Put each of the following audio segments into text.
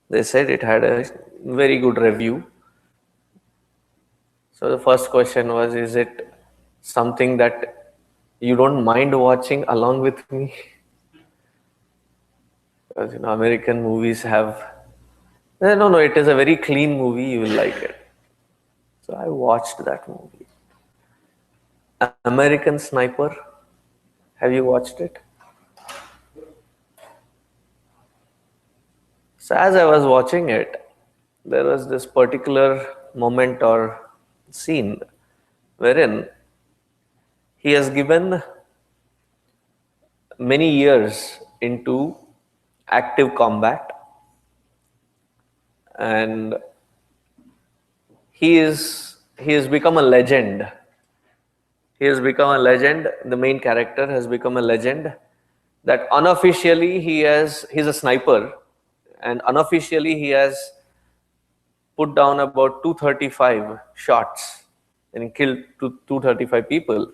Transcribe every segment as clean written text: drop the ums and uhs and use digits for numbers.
They said it had a very good review. So the first question was, is it something that you don't mind watching along with me? Because American movies have. No, no, it is a very clean movie. You will like it. So I watched that movie. American Sniper. Have you watched it? So as I was watching it, there was this particular moment or scene wherein he has given many years into active combat, and he has become a legend. He has become a legend. The main character has become a legend. That unofficially he's a sniper, and unofficially he has put down about 235 shots and killed 235 people.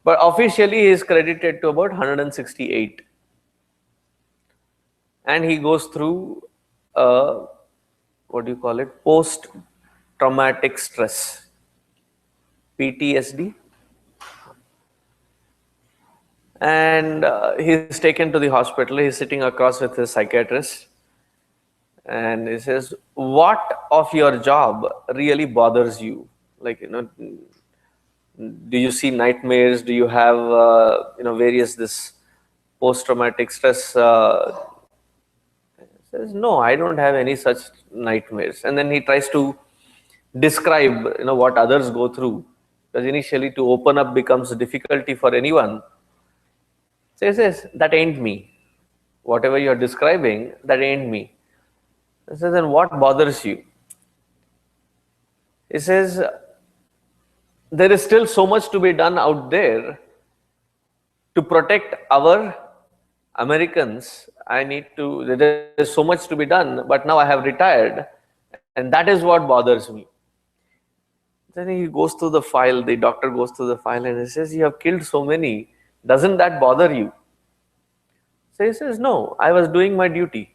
But officially he is credited to about 168, and he goes through what do you call it, post traumatic stress, PTSD. And he's taken to the hospital. He's sitting across with his psychiatrist, and he says, what of your job really bothers you? Like, do you see nightmares? Do you have various this post traumatic stress? Says, no, I don't have any such nightmares. And then he tries to describe what others go through, because initially to open up becomes difficulty for anyone. So he says, that ain't me. Whatever you're describing, that ain't me. He says, then what bothers you? He says, there is still so much to be done out there to protect our Americans. There is so much to be done, but now I have retired, and that is what bothers me. Then he goes through the file, the doctor goes through the file, and he says, you have killed so many. Doesn't that bother you? So he says, no, I was doing my duty.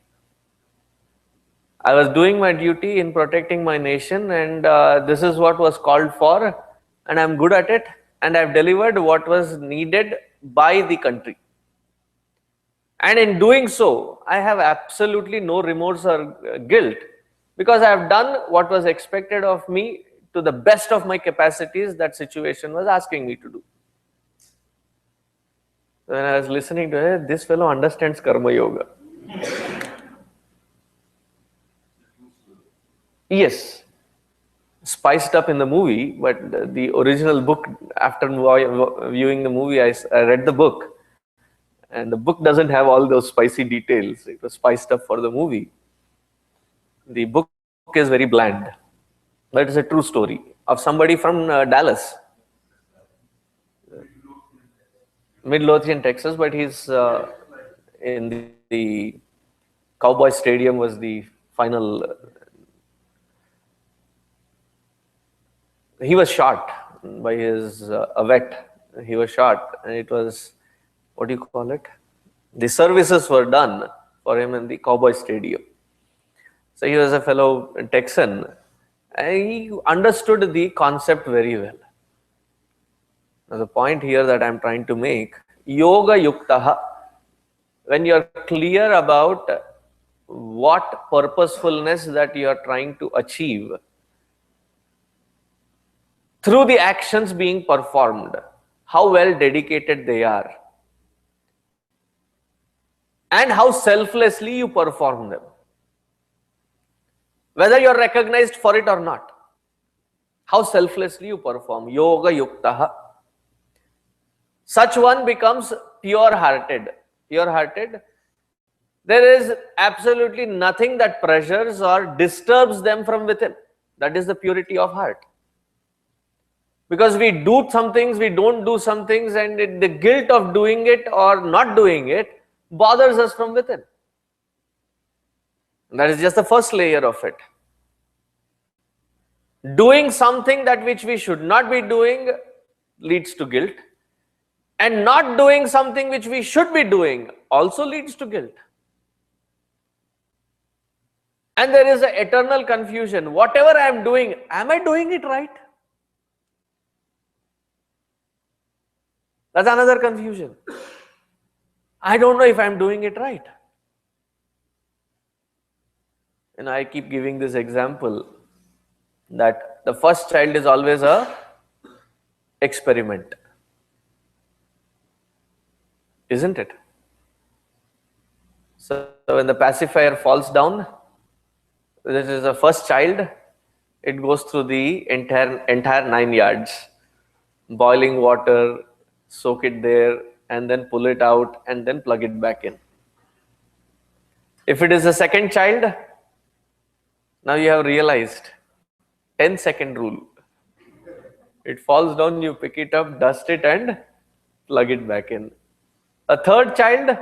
I was doing my duty in protecting my nation, and this is what was called for, and I'm good at it, and I've delivered what was needed by the country. And in doing so, I have absolutely no remorse or guilt, because I have done what was expected of me to the best of my capacities that situation was asking me to do. When I was listening to it, this fellow understands Karma Yoga. Yes, spiced up in the movie, but the original book, after viewing the movie, I read the book, and the book doesn't have all those spicy details. It was spiced up for the movie. The book is very bland, but it's a true story of somebody from Dallas, Midlothian, Texas, but he's in the Cowboy Stadium was the final. He was shot by his a vet. He was shot, and it was, what do you call it? The services were done for him in the Cowboy Stadium. So he was a fellow Texan, and he understood the concept very well. Now the point here that I'm trying to make, yoga yuktaha, when you're clear about what purposefulness that you are trying to achieve through the actions being performed, how well dedicated they are, and how selflessly you perform them, whether you're recognized for it or not, how selflessly you perform, yoga yuktaha. Such one becomes pure-hearted. Pure-hearted, there is absolutely nothing that pressures or disturbs them from within. That is the purity of heart. Because we do some things, we don't do some things, and the guilt of doing it or not doing it bothers us from within. That is just the first layer of it. Doing something that which we should not be doing leads to guilt, and not doing something which we should be doing also leads to guilt. And there is an eternal confusion. Whatever I am doing, am I doing it right? That's another confusion. I don't know if I'm doing it right. And I keep giving this example that the first child is always a experiment, isn't it? So when the pacifier falls down, this is the first child, it goes through the entire 9 yards. Boiling water, soak it there, and then pull it out, and then plug it back in. If it is a second child, now you have realized 10-second rule. It falls down, you pick it up, dust it, and plug it back in. A third child,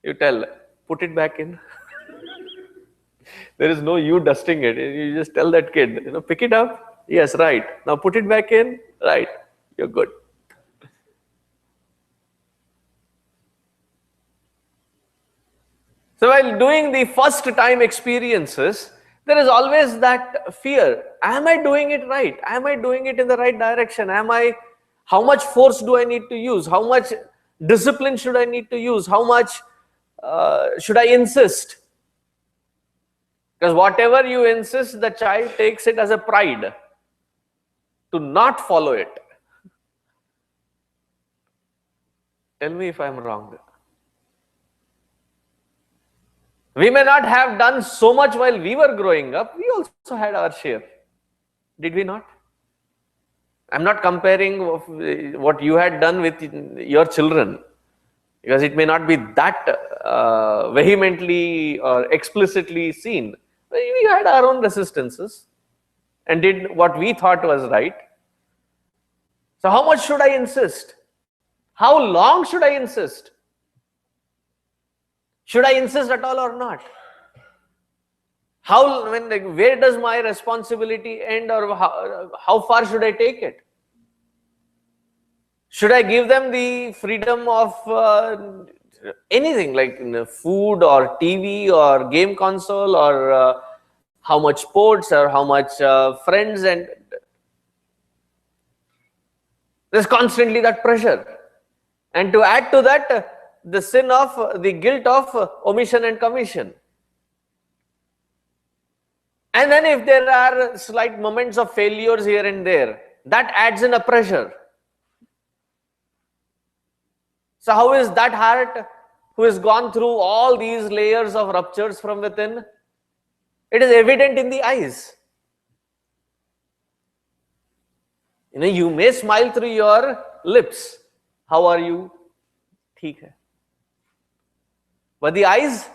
you tell, put it back in. There is no you dusting it. You just tell that kid, pick it up. Yes, right. Now put it back in. Right. You're good. So while doing the first time experiences, there is always that fear. Am I doing it right? Am I doing it in the right direction? How much force do I need to use? How much discipline should I need to use? How much should I insist? Because whatever you insist, the child takes it as a pride to not follow it. Tell me if I'm wrong. We may not have done so much while we were growing up. We also had our share. Did we not? I'm not comparing what you had done with your children, because it may not be that vehemently or explicitly seen. We had our own resistances and did what we thought was right. So how much should I insist? How long should I insist? Should I insist at all or not? Where does my responsibility end, or how far should I take it? Should I give them the freedom of anything like food or TV or game console, or how much sports or how much friends? And there's constantly that pressure. And to add to that, the sin of the guilt of omission and commission. And then if there are slight moments of failures here and there, that adds in a pressure. So how is that heart, who has gone through all these layers of ruptures from within? It is evident in the eyes. You may smile through your lips. How are you? Theek hai. But the eyes,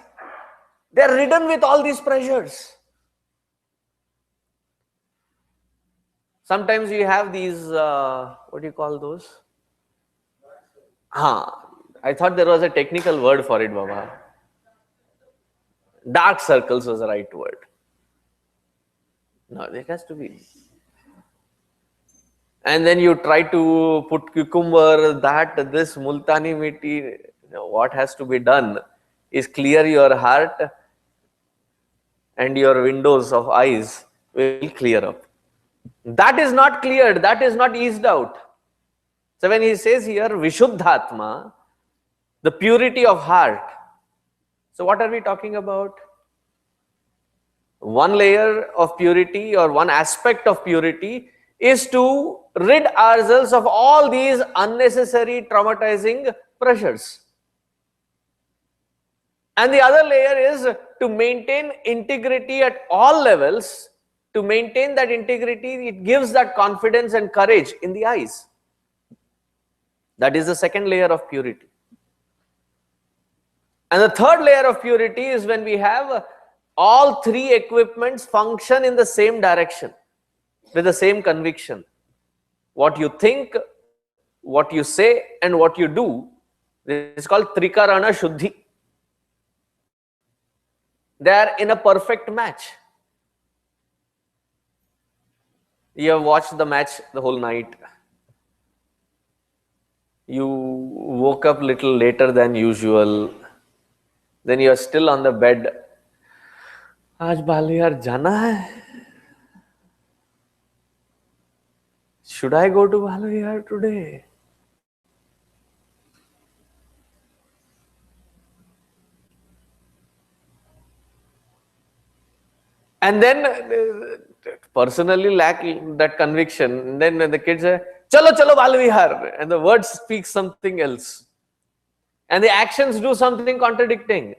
they are ridden with all these pressures. Sometimes you have these, what do you call those? I thought there was a technical word for it, Baba. Dark circles was the right word. No, it has to be. And then you try to put cucumber, this multani mitti. What has to be done is clear your heart, and your windows of eyes will clear up. That is not cleared, that is not eased out. So when he says here, Vishuddhatma, the purity of heart. So what are we talking about? One layer of purity, or one aspect of purity, is to rid ourselves of all these unnecessary traumatizing pressures. And the other layer is to maintain integrity at all levels. To maintain that integrity, it gives that confidence and courage in the eyes. That is the second layer of purity. And the third layer of purity is when we have all three equipments function in the same direction, with the same conviction. What you think, what you say, and what you do, this is called Trikarana Shuddhi. They are in a perfect match. You have watched the match the whole night. You woke up little later than usual. Then you are still on the bed. आज बालियार जाना है. Should I go to Balayar today? And then personally lack that conviction. Then when the kids say, "Chalo, chalo, Balavihar," and the words speak something else, and the actions do something contradicting.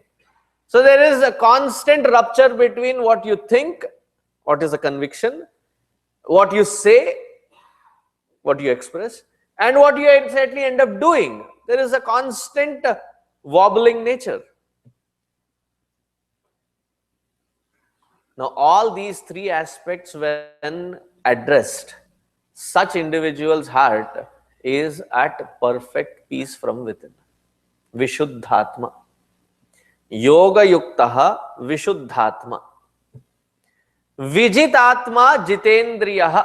So there is a constant rupture between what you think, what is a conviction, what you say, what you express, and what you exactly end up doing. There is a constant wobbling nature. Now, all these three aspects, when addressed, such individual's heart is at perfect peace from within. Vishuddhatma. Yoga yuktaha vishuddhatma. Vijitatma jitendriyaha.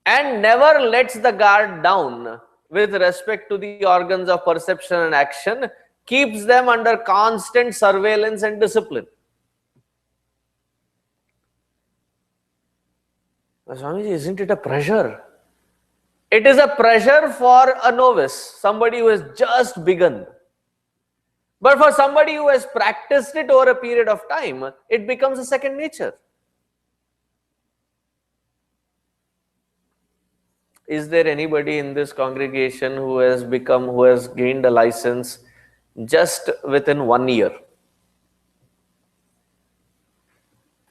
And never lets the guard down with respect to the organs of perception and action, keeps them under constant surveillance and discipline. Swamiji, isn't it a pressure? It is a pressure for a novice, somebody who has just begun. But for somebody who has practiced it over a period of time, it becomes a second nature. Is there anybody in this congregation who has gained a license just within 1 year?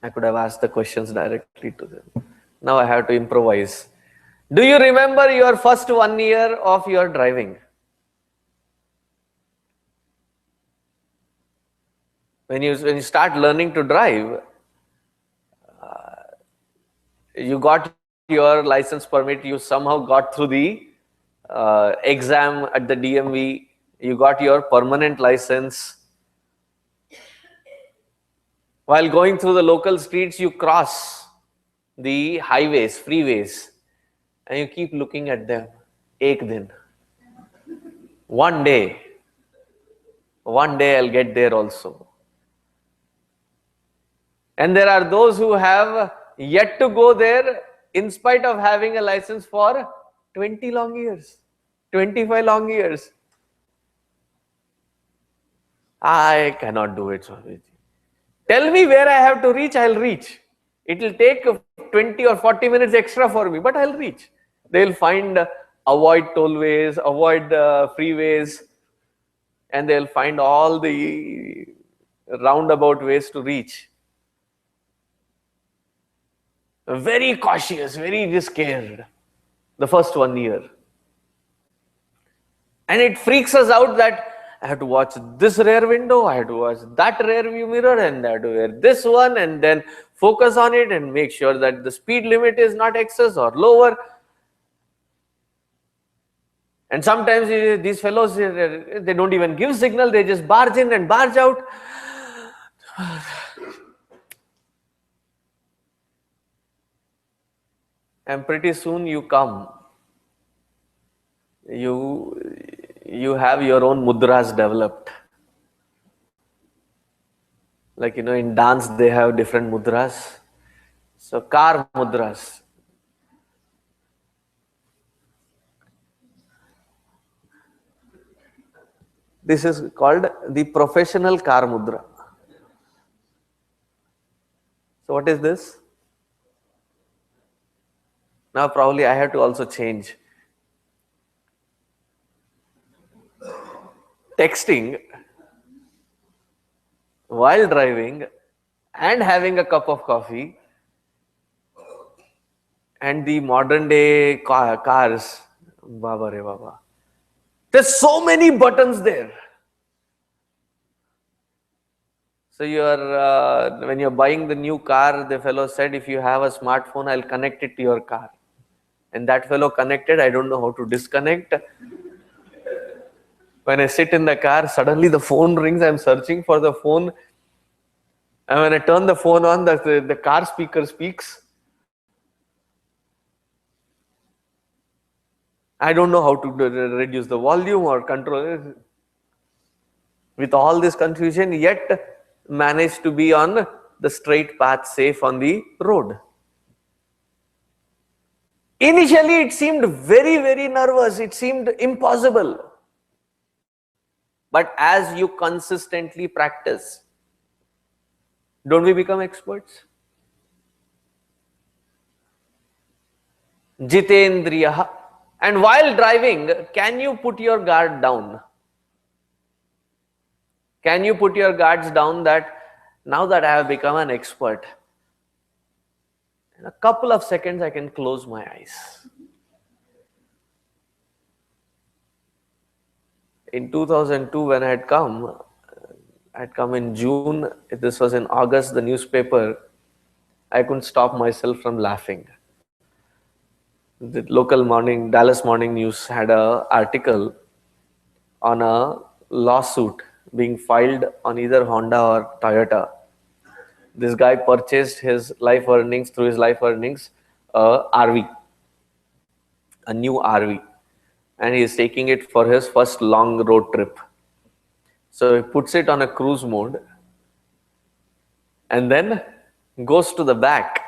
I could have asked the questions directly to them. Now I have to improvise. Do you remember your first 1 year of your driving? When you start learning to drive, you got your license permit, you somehow got through the exam at the DMV, you got your permanent license. While going through the local streets, you cross the highways, freeways, and you keep looking at them. Ek din. One day I'll get there also. And there are those who have yet to go there in spite of having a license for 20 long years, 25 long years. I cannot do it, Swamiji. Tell me where I have to reach, I'll reach. It will take 20 or 40 minutes extra for me, but I'll reach. They'll find avoid tollways, avoid freeways, and they'll find all the roundabout ways to reach. Very cautious, very scared the first 1 year. And it freaks us out that I have to watch this rear window, I have to watch that rear view mirror, and I have to wear this one, and then focus on it and make sure that the speed limit is not excess or lower. And sometimes these fellows, they don't even give signal, they just barge in and barge out. And pretty soon you come. You have your own mudras developed. Like, in dance they have different mudras. So car mudras. This is called the professional car mudra. So what is this? Now probably I have to also change. Texting while driving and having a cup of coffee, and the modern day cars, Baba re Baba. There's so many buttons there. So when you're buying the new car, the fellow said, if you have a smartphone, I'll connect it to your car. And that fellow connected, I don't know how to disconnect. When I sit in the car, suddenly the phone rings, I'm searching for the phone. And when I turn the phone on, the car speaker speaks. I don't know how to reduce the volume or control it. With all this confusion, yet manage to be on the straight path, safe on the road. Initially, it seemed very, very nervous. It seemed impossible. But as you consistently practice, don't we become experts? Jitendriya. And while driving, can you put your guard down? Can you put your guards down that now that I have become an expert, in a couple of seconds I can close my eyes? In 2002, when I had come in June, this was in August, the newspaper, I couldn't stop myself from laughing. The local Dallas Morning News had an article on a lawsuit being filed on either Honda or Toyota. This guy purchased his life earnings, through his life earnings, RV, a new RV, and he is taking it for his first long road trip. So he puts it on a cruise mode and then goes to the back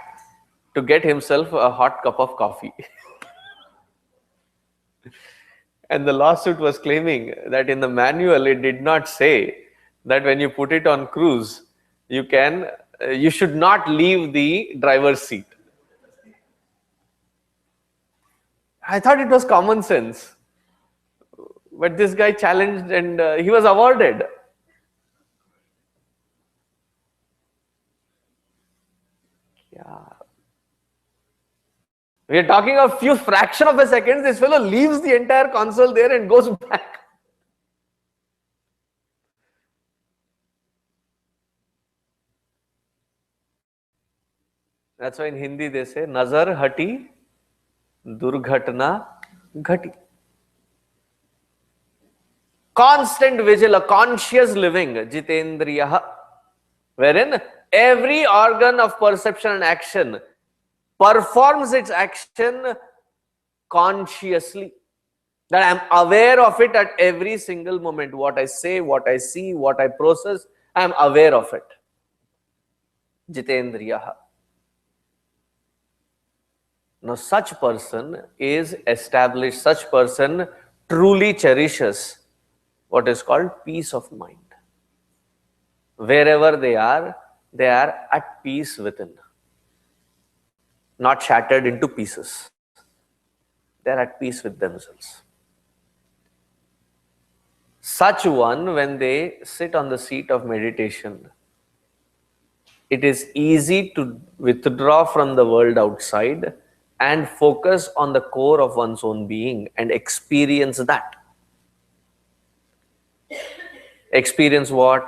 to get himself a hot cup of coffee. And the lawsuit was claiming that in the manual it did not say that when you put it on cruise, you should not leave the driver's seat. I thought it was common sense. But this guy challenged and he was awarded. Yeah. We are talking of few fraction of a second. This fellow leaves the entire console there and goes back. That's why in Hindi they say, Nazar hati, durghatna ghati. Constant vigil, a conscious living, jitendriya, wherein every organ of perception and action performs its action consciously. That I am aware of it at every single moment. What I say, what I see, what I process, I am aware of it. Jitendriya. Now, such person is established, such person truly cherishes what is called peace of mind. Wherever they are at peace within, not shattered into pieces. They are at peace with themselves. Such one, when they sit on the seat of meditation, it is easy to withdraw from the world outside and focus on the core of one's own being and experience that. Experience what?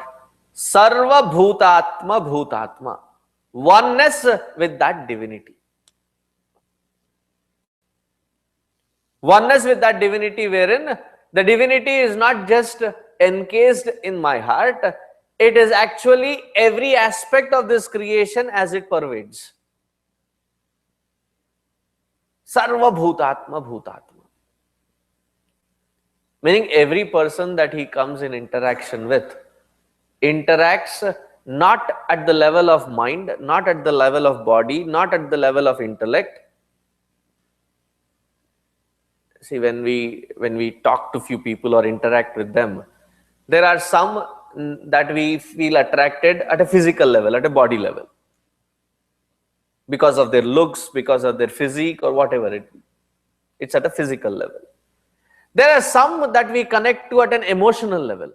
Sarva bhutatma bhutatma. Oneness with that divinity. Oneness with that divinity, wherein the divinity is not just encased in my heart, it is actually every aspect of this creation as it pervades. Sarva bhutatma bhutatma. Meaning every person that he comes in interaction with interacts not at the level of mind, not at the level of body, not at the level of intellect. See, when we talk to few people or interact with them, there are some that we feel attracted at a physical level, at a body level, because of their looks, because of their physique, or whatever it be. It's at a physical level. There are some that we connect to at an emotional level.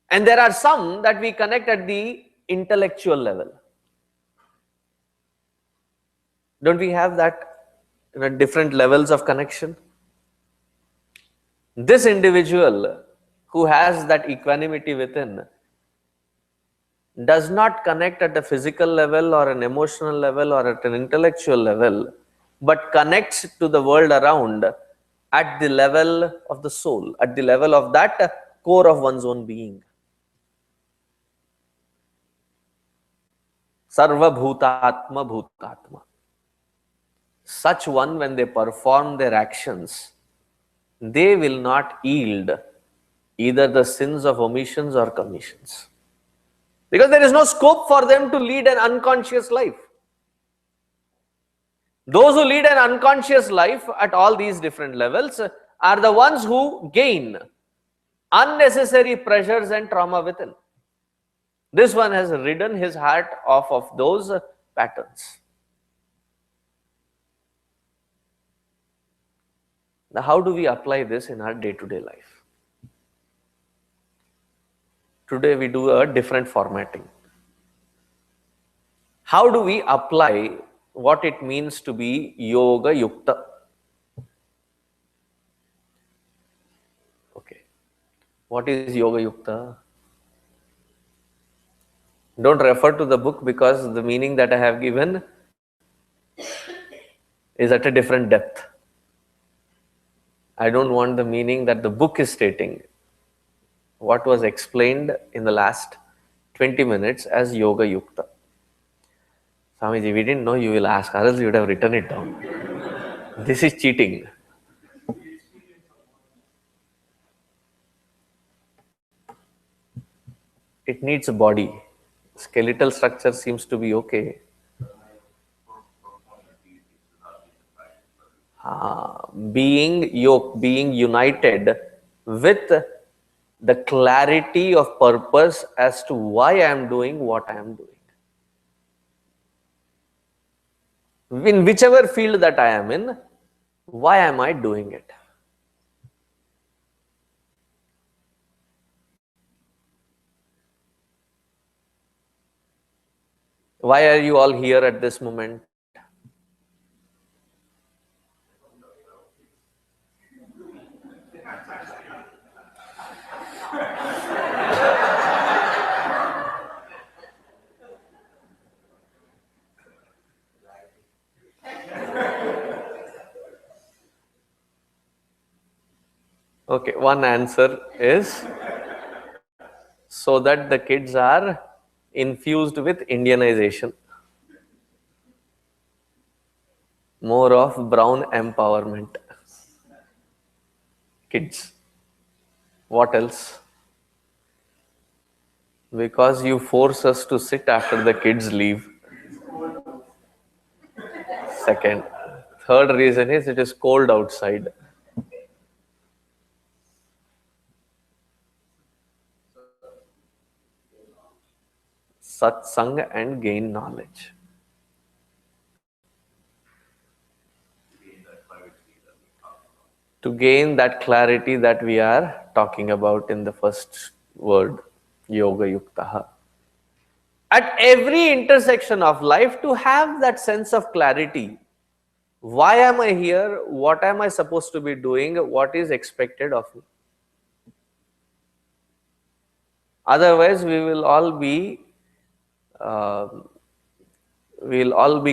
And there are some that we connect at the intellectual level. Don't we have that, different levels of connection? This individual who has that equanimity within does not connect at a physical level or an emotional level or at an intellectual level, but connects to the world around at the level of the soul, at the level of that core of one's own being. Sarva bhutatma bhutatma. Such one, when they perform their actions, they will not yield either the sins of omissions or commissions. Because there is no scope for them to lead an unconscious life. Those who lead an unconscious life at all these different levels are the ones who gain unnecessary pressures and trauma within. This one has ridden his heart off of those patterns. Now, how do we apply this in our day-to-day life? Today we do a different formatting. How do we apply what it means to be yoga yukta? Okay. What is yoga yukta? Don't refer to the book because the meaning that I have given is at a different depth. I don't want the meaning that the book is stating. What was explained in the last 20 minutes as yoga yukta. Swamiji, we didn't know you will ask, or else you would have written it down. This is cheating. It needs a body. Skeletal structure seems to be okay. Being yoked, being united with the clarity of purpose as to why I am doing what I am doing. In whichever field that I am in, why am I doing it? Why are you all here at this moment? Okay, one answer is so that the kids are infused with Indianization. More of brown empowerment. Kids. What else? Because you force us to sit after the kids leave. Second. Third reason is it is cold outside. Satsang and gain knowledge. To gain that clarity that we are talking about in the first word, yoga yuktaha. At every intersection of life, to have that sense of clarity. Why am I here? What am I supposed to be doing? What is expected of me? Otherwise, we'll all be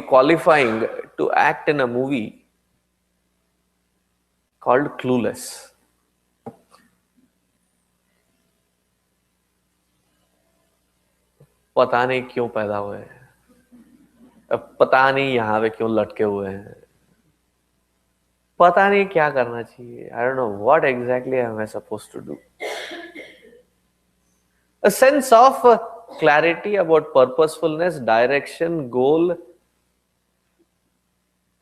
qualifying to act in a movie called Clueless. पता नहीं क्यों पैदा हुए हैं, अब पता नहीं यहाँ पे क्यों लटके हुए हैं, पता नहीं क्या करना चाहिए. I don't know what exactly am I supposed to do. A sense of clarity about purposefulness, direction, goal,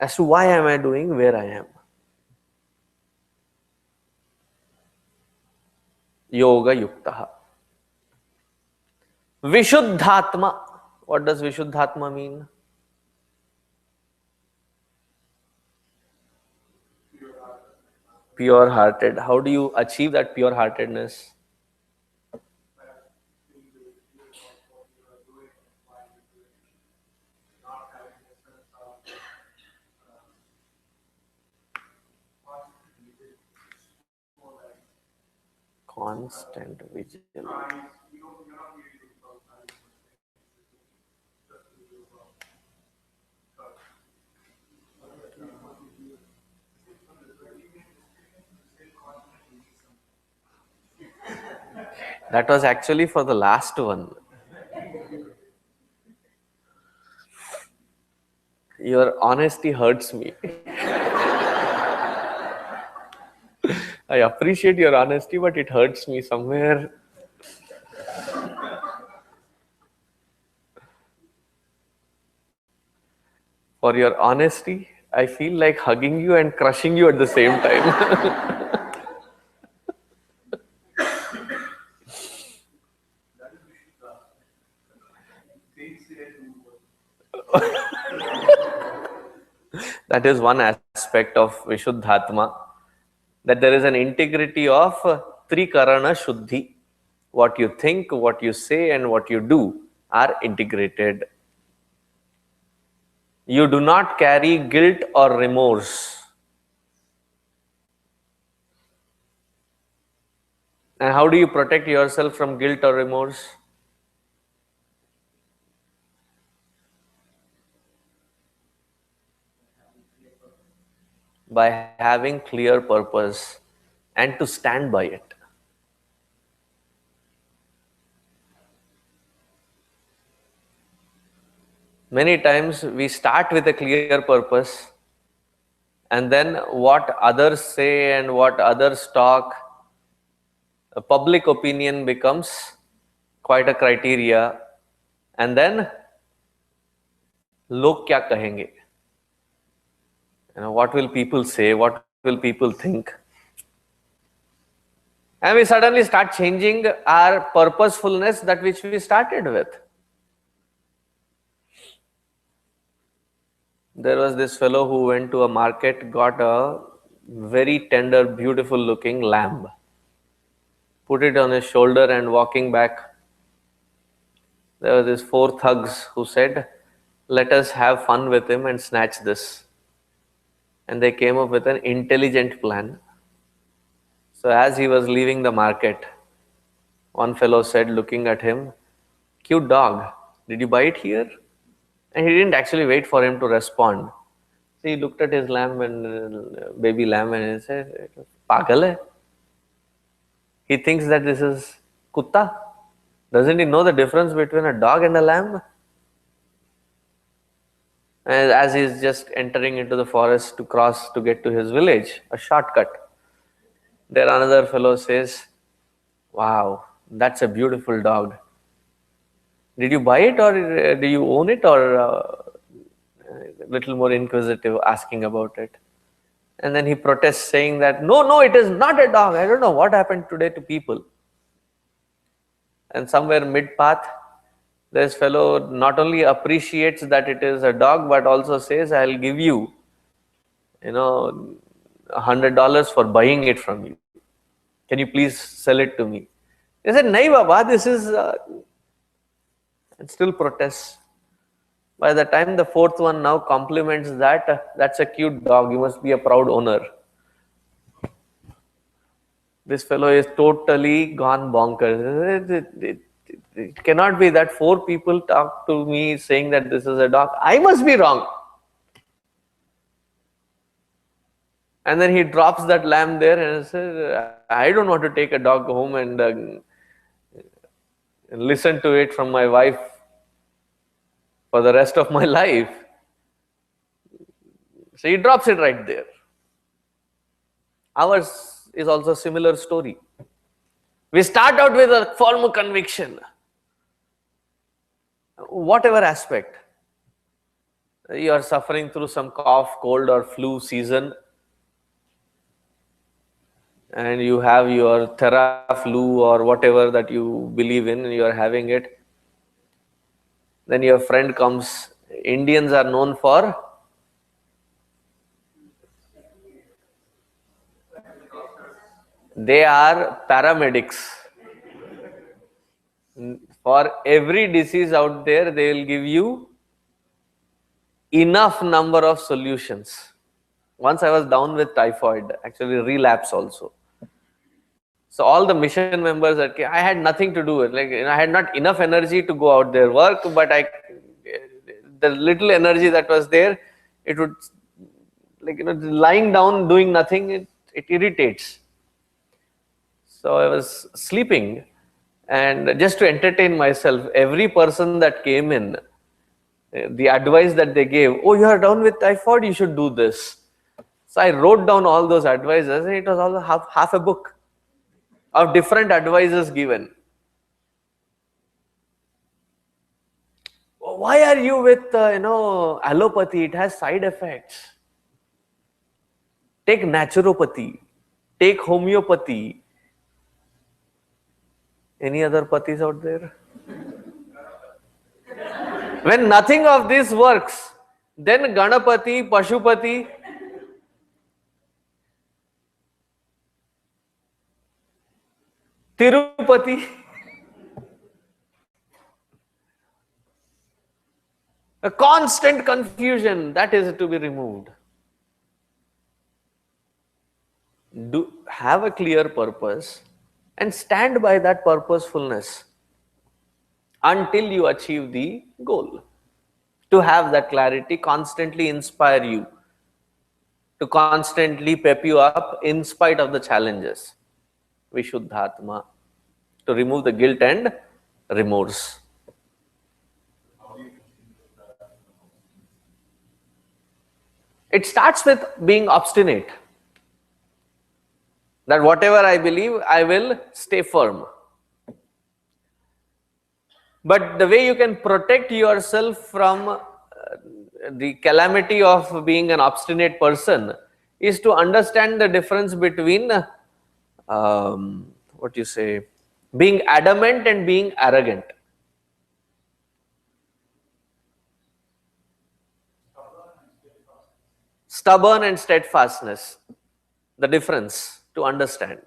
as to why am I doing where I am. Yoga yuktaha. Vishuddhatma. What does Vishuddhatma mean? Pure hearted. How do you achieve that pure heartedness? Constant vigilance. That was actually for the last one. Your honesty hurts me. I appreciate your honesty, but it hurts me somewhere. For your honesty, I feel like hugging you and crushing you at the same time. That is one aspect of Vishuddhatma, that there is an integrity of Trikarana Shuddhi. What you think, what you say, and what you do are integrated. You do not carry guilt or remorse. And how do you protect yourself from guilt or remorse? By having clear purpose and to stand by it. Many times we start with a clear purpose, and then what others say and what others talk, a public opinion becomes quite a criteria, and then log kya kahenge? What will people say? What will people think? And we suddenly start changing our purposefulness, that which we started with. There was this fellow who went to a market, got a very tender, beautiful looking lamb, put it on his shoulder, and walking back, there were these four thugs who said, "Let us have fun with him and snatch this." And they came up with an intelligent plan. So as he was leaving the market, one fellow said, looking at him, "Cute dog, did you buy it here?" And he didn't actually wait for him to respond. So he looked at his lamb and baby lamb and he said, "Pagal hai." He thinks that this is kutta. Doesn't he know the difference between a dog and a lamb? And as he's just entering into the forest to cross to get to his village, a shortcut, there another fellow says, "Wow, that's a beautiful dog. Did you buy it, or do you own it?" Or a little more inquisitive, asking about it. And then he protests, saying that, no, it is not a dog. I don't know what happened today to people. And somewhere mid-path, this fellow not only appreciates that it is a dog, but also says, "I'll give you, $100 for buying it from you. Can you please sell it to me?" He said, "Nahi Baba, this is..." And still protests. By the time the fourth one now compliments that, "That's a cute dog, you must be a proud owner." This fellow is totally gone bonkers. It cannot be that four people talk to me saying that this is a dog. I must be wrong. And then he drops that lamb there and says, "I don't want to take a dog home and listen to it from my wife for the rest of my life." So he drops it right there. Ours is also a similar story. We start out with a firm conviction. Whatever aspect, you are suffering through some cough, cold, or flu season, and you have your Theraflu or whatever that you believe in, and you are having it. Then your friend comes. Indians are known for they are paramedics. For every disease out there, they will give you enough number of solutions. Once I was down with typhoid, actually relapse also. So all the mission members that came, I had nothing to do with, I had not enough energy to go out there work, but the little energy that was there, it would, lying down doing nothing, it irritates. So I was sleeping, and just to entertain myself, every person that came in, the advice that they gave, "Oh, you are down with typhoid, you should do this." So I wrote down all those advices, and it was all half a book of different advices given. Why are you with allopathy? It has side effects. Take naturopathy, take homeopathy. Any other pathis out there? When nothing of this works, then Ganapati, Pashupati, Tirupati. A constant confusion that is to be removed. Do have a clear purpose and stand by that purposefulness until you achieve the goal. To have that clarity, constantly inspire you, to constantly pep you up in spite of the challenges. Vishuddhatma, to remove the guilt and remorse. It starts with being obstinate. That whatever I believe, I will stay firm. But the way you can protect yourself from the calamity of being an obstinate person is to understand the difference between what you say, being adamant and being arrogant. Stubborn and steadfastness, the difference to understand.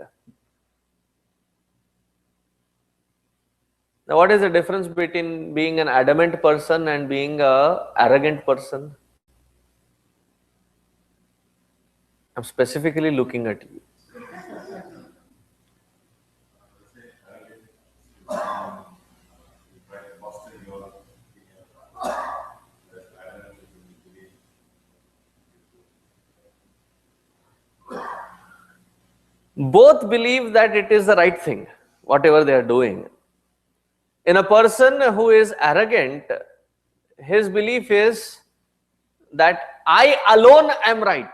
Now, what is the difference between being an adamant person and being an arrogant person? I'm specifically looking at you. Both believe that it is the right thing, whatever they are doing. In a person who is arrogant, his belief is that I alone am right.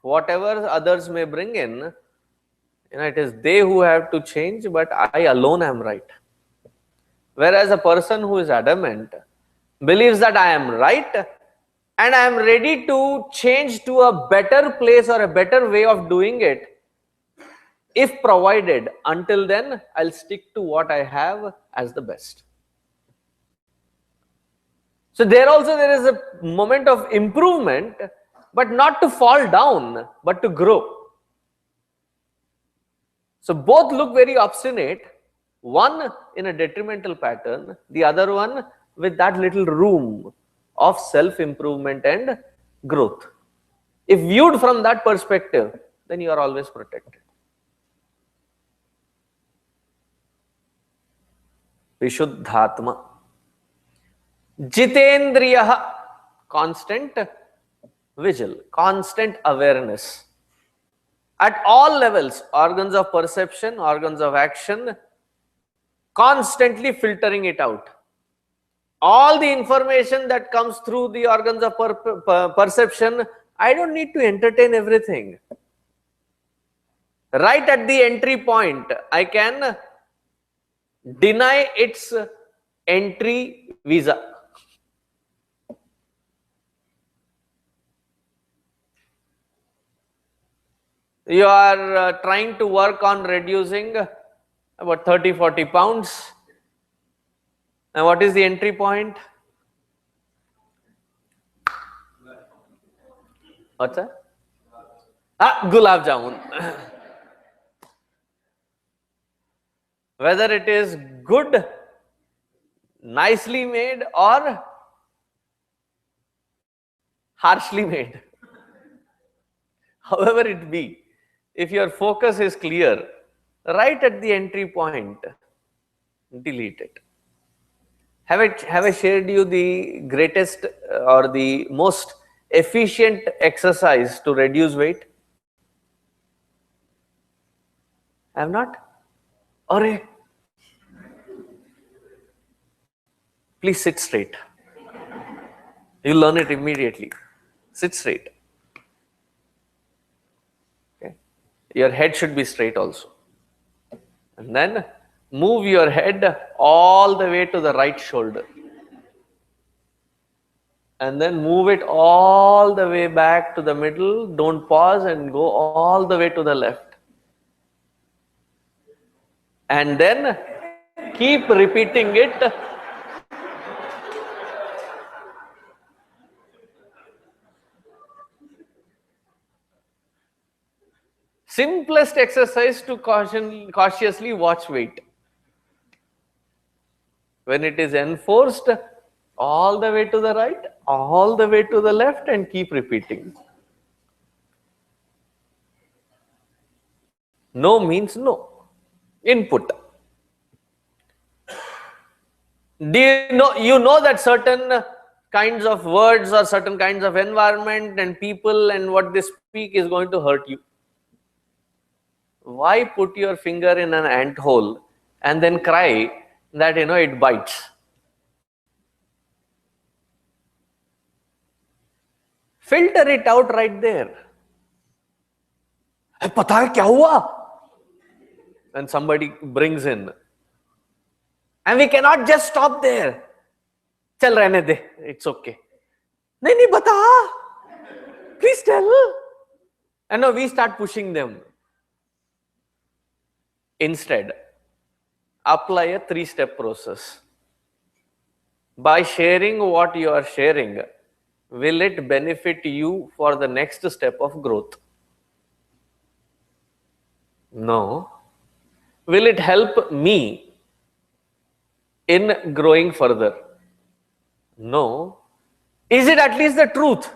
Whatever others may bring in, it is they who have to change, but I alone am right. Whereas a person who is adamant believes that I am right and I am ready to change to a better place or a better way of doing it if provided. Until then, I'll stick to what I have as the best. So there is a moment of improvement, but not to fall down, but to grow. So both look very obstinate, one in a detrimental pattern, the other one with that little room of self-improvement and growth. If viewed from that perspective, then you are always protected. Vishuddhatma. Jitendriya, constant vigil, constant awareness. At all levels, organs of perception, organs of action, constantly filtering it out. All the information that comes through the organs of perception, I don't need to entertain everything. Right at the entry point, I can deny its entry visa. You are trying to work on reducing about 30-40 pounds. And what is the entry point? What's that? Gulab Jamun. Whether it is good, nicely made, or harshly made. However it be, if your focus is clear, right at the entry point, delete it. Have I shared you the greatest or the most efficient exercise to reduce weight? I have not? Arre. Please sit straight. You'll learn it immediately. Sit straight. your head should be straight also. And then move your head all the way to the right shoulder. And then move it all the way back to the middle. Don't pause and go all the way to the left. And then keep repeating it. Simplest exercise to cautiously watch weight. When it is enforced, all the way to the right, all the way to the left, and keep repeating. No means no. Input. Do you know that certain kinds of words or certain kinds of environment and people and what they speak is going to hurt you? Why put your finger in an ant hole and then cry that it bites? Filter it out right there. पता है क्या हुआ? And somebody brings in. And we cannot just stop there. चल रहने दे, it's okay. नहीं बता. Please tell. And now we start pushing them. Instead, apply a 3-step process. By sharing what you are sharing, will it benefit you for the next step of growth? No. Will it help me in growing further? No. Is it at least the truth?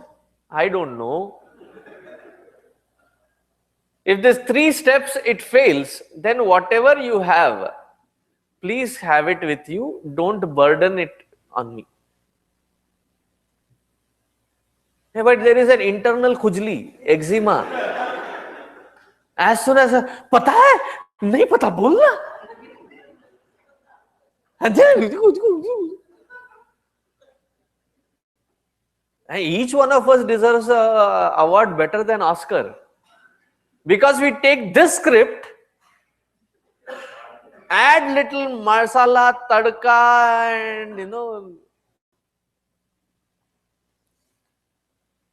I don't know. If there's 3 steps it fails, then whatever you have, please have it with you. Don't burden it on me. Yeah, but there is an internal khujli, eczema. As soon as पता है नहीं पता बोलना. Each one of us deserves an award better than Oscar. Because we take this script, add little masala, tadka,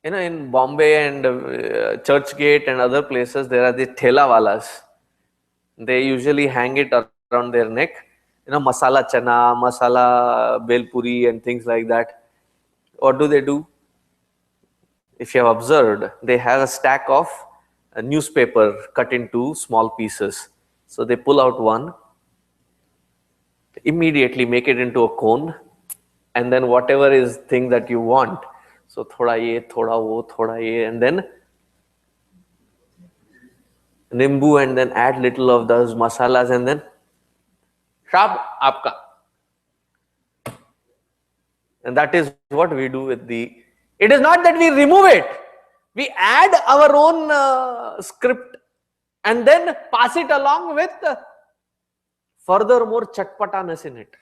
and in Bombay and Churchgate and other places, there are these thela walas. They usually hang it around their neck. Masala chana, masala belpuri, and things like that. What do? If you have observed, they have a stack of a newspaper cut into small pieces. So they pull out one, immediately make it into a cone, and then whatever is thing that you want. So thoda ye, thoda wo, thoda ye, and then nimbu, and then add little of those masalas, and then shab aapka. And that is what we do with the. It is not that we remove it. We add our own script and then pass it along with furthermore chatpataness in it.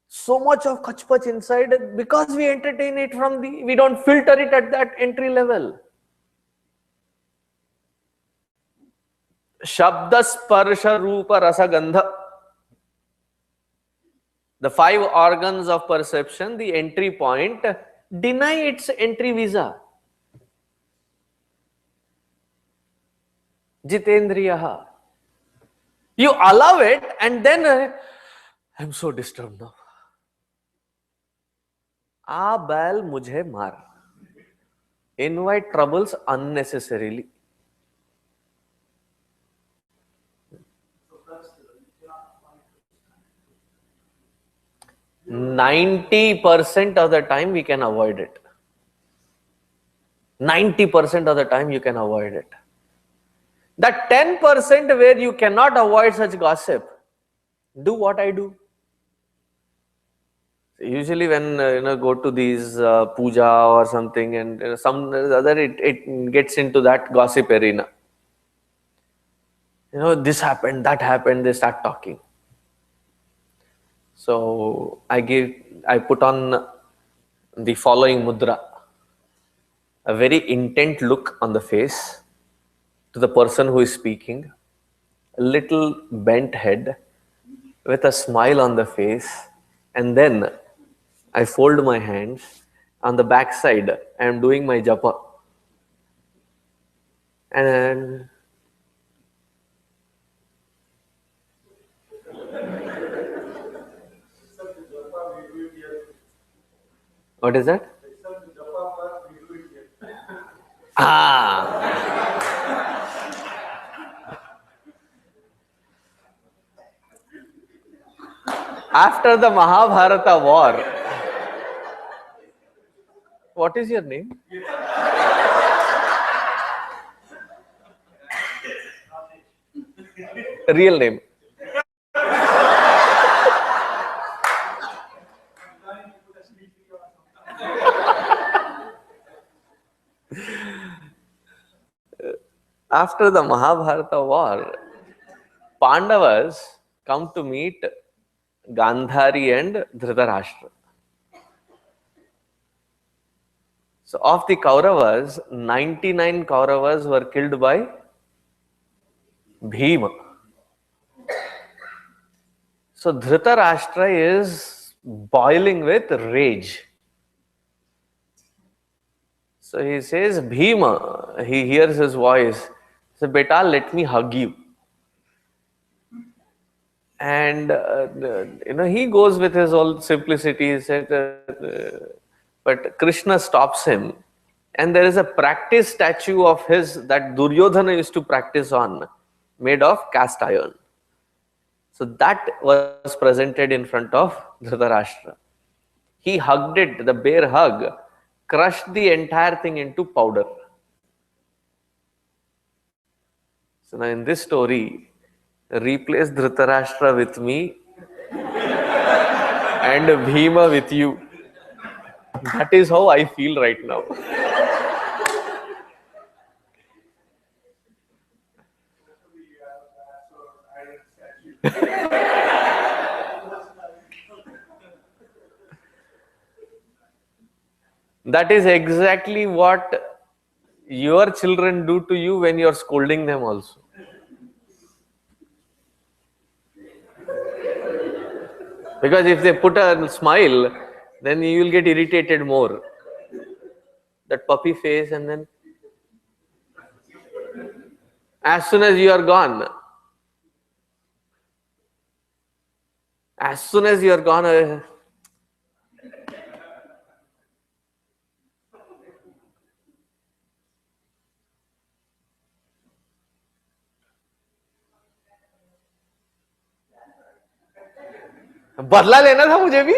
So much of kachpach inside because we entertain it from we don't filter it at that entry level. Shabda sparsha rupa rasa gandha. The 5 organs of perception, the entry point, deny its entry visa. Jitendriyaha. You allow it and then I'm so disturbed now. बैल मुझे मार. Invite troubles unnecessarily. %90 of the time we can avoid it. 90% of the time you can avoid it. That 10% where you cannot avoid such gossip, do what I do. Usually when go to these puja or something and some other it gets into that gossip arena. This happened, that happened, they start talking. So I put on the following mudra. a very intent look on the face to the person who is speaking, a little bent head with a smile on the face, and then I fold my hands on the back side. I am doing my japa. And what is that? Ah, after the Mahabharata war, what is your name? Real name. After the Mahabharata war, Pandavas come to meet Gandhari and Dhritarashtra. So, of the Kauravas, 99 Kauravas were killed by Bhima. So, Dhritarashtra is boiling with rage. So, he says, Bhima, he hears his voice. He says, Beta, let me hug you. And he goes with his old simplicity. He said, but Krishna stops him, and there is a practice statue of his that Duryodhana used to practice on, made of cast iron. So that was presented in front of Dhritarashtra. He hugged it, the bear hug, crushed the entire thing into powder. So now in this story, replace Dhritarashtra with me and Bhima with you. That is how I feel right now. That is exactly what your children do to you when you are scolding them also. Because if they put a smile, then you will get irritated more. That puppy face, and then as soon as you are gone, as soon as you are gone, बदला लेना था मुझे भी.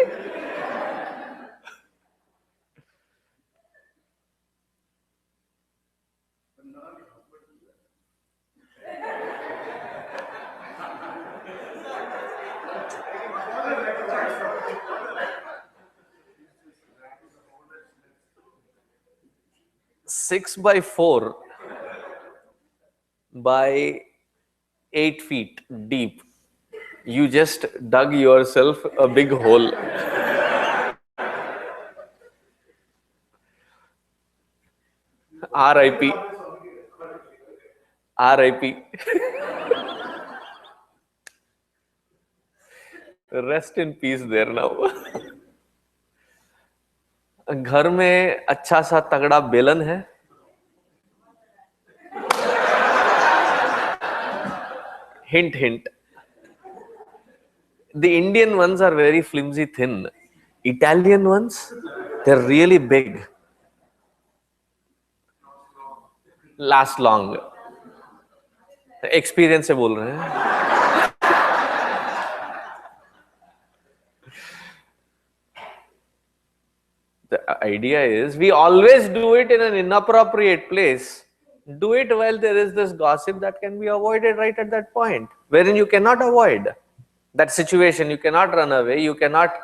6 by 4 by 8 feet deep. You just dug yourself a big hole. RIP. RIP. Rest in peace there now. घर में अच्छा सा तगड़ा बेलन है. Hint, hint. The Indian ones are very flimsy thin. Italian ones, they're really big. Last long. Experience से बोल रहे हैं. The idea is we always do it in an inappropriate place. Do it while there is this gossip that can be avoided right at that point, wherein you cannot avoid that situation, you cannot run away, you cannot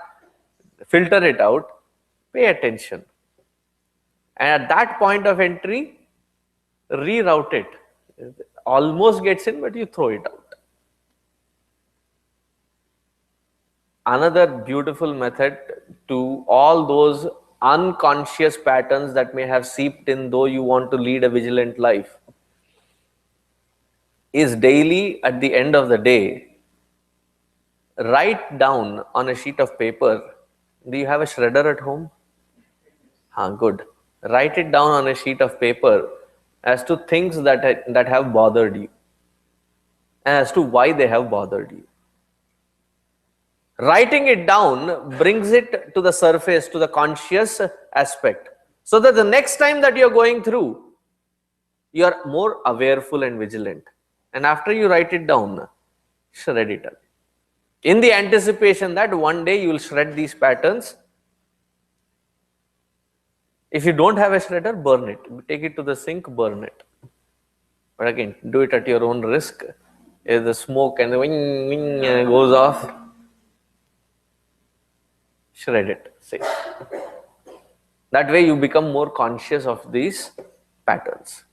filter it out. Pay attention. And at that point of entry, reroute it. Almost gets in, but you throw it out. Another beautiful method to all those unconscious patterns that may have seeped in, though you want to lead a vigilant life, is daily at the end of the day, write down on a sheet of paper. Do you have a shredder at home? Good. Write it down on a sheet of paper as to things that have bothered you, and as to why they have bothered you. Writing it down brings it to the surface, to the conscious aspect, so that the next time that you're going through, you are more awareful and vigilant. And after you write it down, shred it away, in the anticipation that one day you will shred these patterns. If you don't have a shredder, burn it. Take it to the sink, burn it. But again, do it at your own risk. If the smoke and the wing goes off, shred it. Say. That way you become more conscious of these patterns.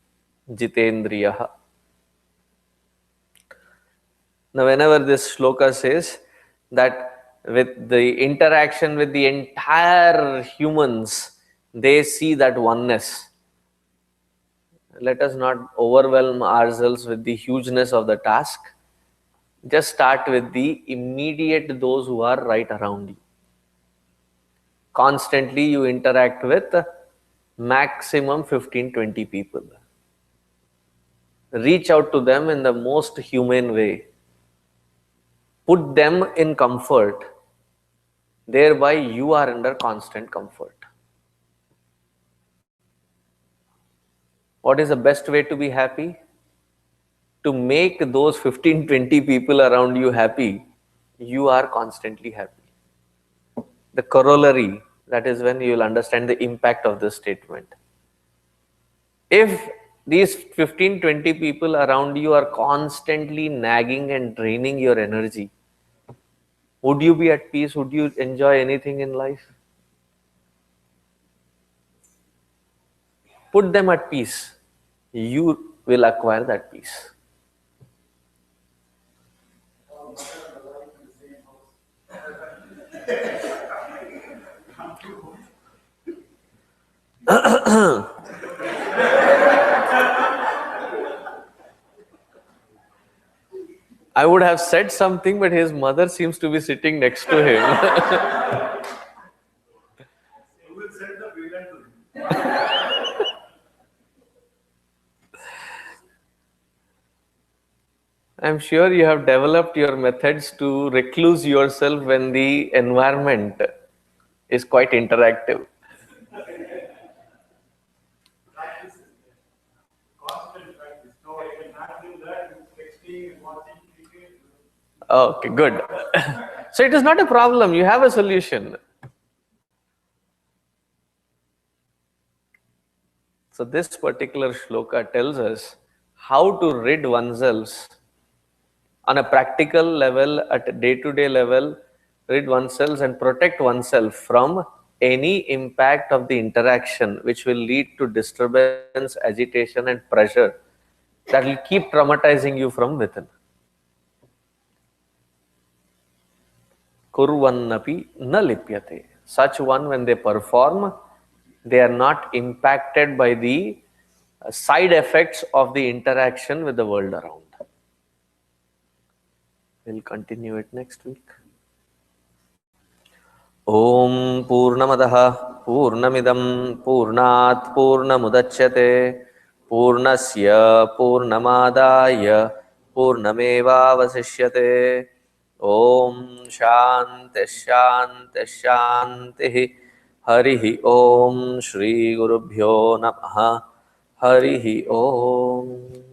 Jitendriyaha. Now, whenever this shloka says that with the interaction with the entire humans, they see that oneness. Let us not overwhelm ourselves with the hugeness of the task. Just start with the immediate, those who are right around you. Constantly you interact with maximum 15-20 people. Reach out to them in the most humane way. Put them in comfort. Thereby you are under constant comfort. What is the best way to be happy? To make those 15-20 people around you happy, you are constantly happy. The corollary, that is when you will understand the impact of this statement. If these 15-20 people around you are constantly nagging and draining your energy, would you be at peace? Would you enjoy anything in life? Put them at peace. You will acquire that peace. I would have said something, but his mother seems to be sitting next to him. You will send the villain to him. I'm sure you have developed your methods to recluse yourself when the environment is quite interactive. Practice. Constant practice. No, I cannot do that. Texting and watching cricket. Okay, good. So it is not a problem. You have a solution. So this particular shloka tells us how to rid oneself on a practical level, at a day-to-day level, rid oneself and protect oneself from any impact of the interaction which will lead to disturbance, agitation and pressure that will keep traumatizing you from within. Kurvannapi na lipyate. Such one, when they perform, they are not impacted by the side effects of the interaction with the world around. We'll continue it next week. Om Purnamadaha Purnamidam Purnat Purnamudachyate Purnasya Purnamadaya Purnameva Vasishyate. Om Shanti Shanti Shanti. Harihi Om Shri Gurubhyo Namaha. Harihi Om.